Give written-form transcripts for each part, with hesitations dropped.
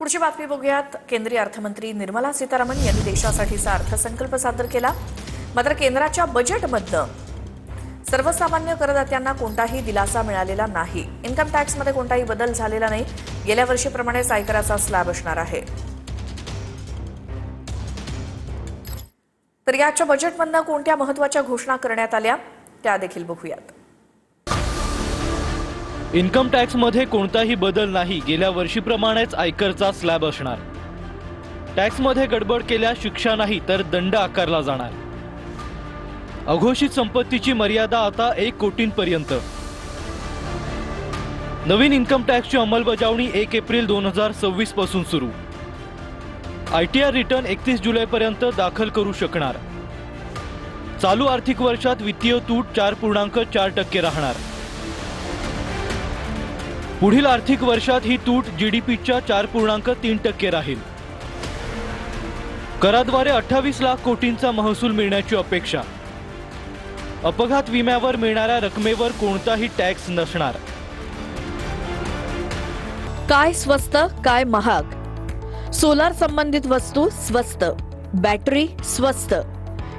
पुढची बातमी बघूयात। केंद्रीय अर्थमंत्री निर्मला सीतारामन यांनी देशासाठीचा अर्थसंकल्प सादर केला। मात्र केंद्राच्या बजेटमधनं सर्वसामान्य करदात्यांना कोणताही दिलासा मिळालेला नाही। इन्कम टॅक्समध्ये कोणताही बदल झालेला नाही। गेल्या वर्षीप्रमाणेच आयकराचा स्लॅब असणार आहे। तर याच्या बजेटमधनं कोणत्या महत्त्वाच्या घोषणा करण्यात आल्या त्या देखील बघूयात। इन्कम टॅक्स मध्ये कोणताही बदल नाही। गेल्या वर्षीप्रमाणेच आयकरचा स्लॅब असणार। टॅक्स मध्ये गडबड केल्यास शिक्षा नाही तर दंड आकारला जाणार। अघोषित संपत्तीची मर्यादा आता 1 कोटींपर्यंत। नवीन इन्कम टॅक्सची अंमलबजावणी 1 एप्रिल 2026 पासून सुरू। आयटीआर रिटर्न 31 जुलैपर्यंत दाखल करू शकणार। चालू आर्थिक वर्षात वित्तीय तूट 4.4% राहणार। पुढील आर्थिक वर्षात ही तूट जीडीपीच्या 4.3% राहील। कराद्वारे 28 लाख कोटींचा महसूल मिळण्याची अपेक्षा। अपघात विम्यावर मिळणाऱ्या रकमेवर कोणताही टॅक्स नसणार। काय स्वस्त काय महाग? सोलार संबंधित वस्तू स्वस्त, बॅटरी स्वस्त,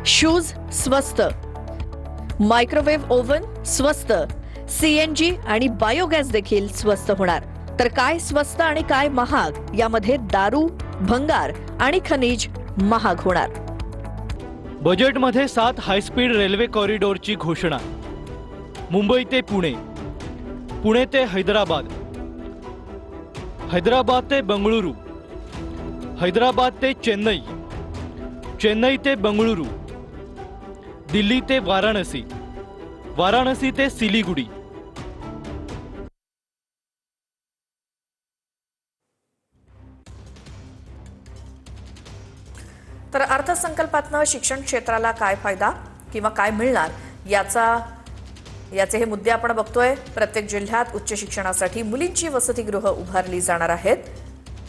शूज स्वस्त, मायक्रोवेव्ह ओव्हन स्वस्त, सीएनजी आणि बायोगॅस देखील स्वस्त होणार। तर काय स्वस्त आणि काय महाग यामध्ये दारू, भंगार आणि खनिज महाग होणार। बजेटमध्ये 7 हायस्पीड रेल्वे कॉरिडॉरची घोषणा। मुंबई ते पुणे, पुणे ते हैदराबाद, हैदराबाद ते बंगळुरू, हैदराबाद ते चेन्नई, चेन्नई ते बंगळुरू, दिल्ली ते वाराणसी, वाराणसी ते सिलीगुडी। तर अर्थसंकल्पातनं शिक्षण क्षेत्राला काय फायदा किंवा काय मिळणार याचे हे मुद्दे आपण बघतोय। प्रत्येक जिल्ह्यात उच्च शिक्षणासाठी मुलींची वसतिगृह उभारली जाणार आहेत।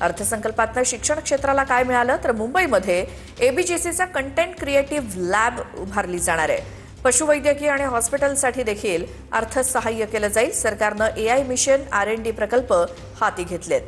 अर्थसंकल्पातनं शिक्षण क्षेत्राला काय मिळालं तर मुंबईमध्ये एबीजीसीचा कंटेंट क्रिएटिव्ह लॅब उभारली जाणार आहे। पशुवैद्यकीय आणि हॉस्पिटलसाठी देखील अर्थसहाय्य केलं जाईल। सरकारनं एआय मिशन R&D प्रकल्प हाती घेतलेत।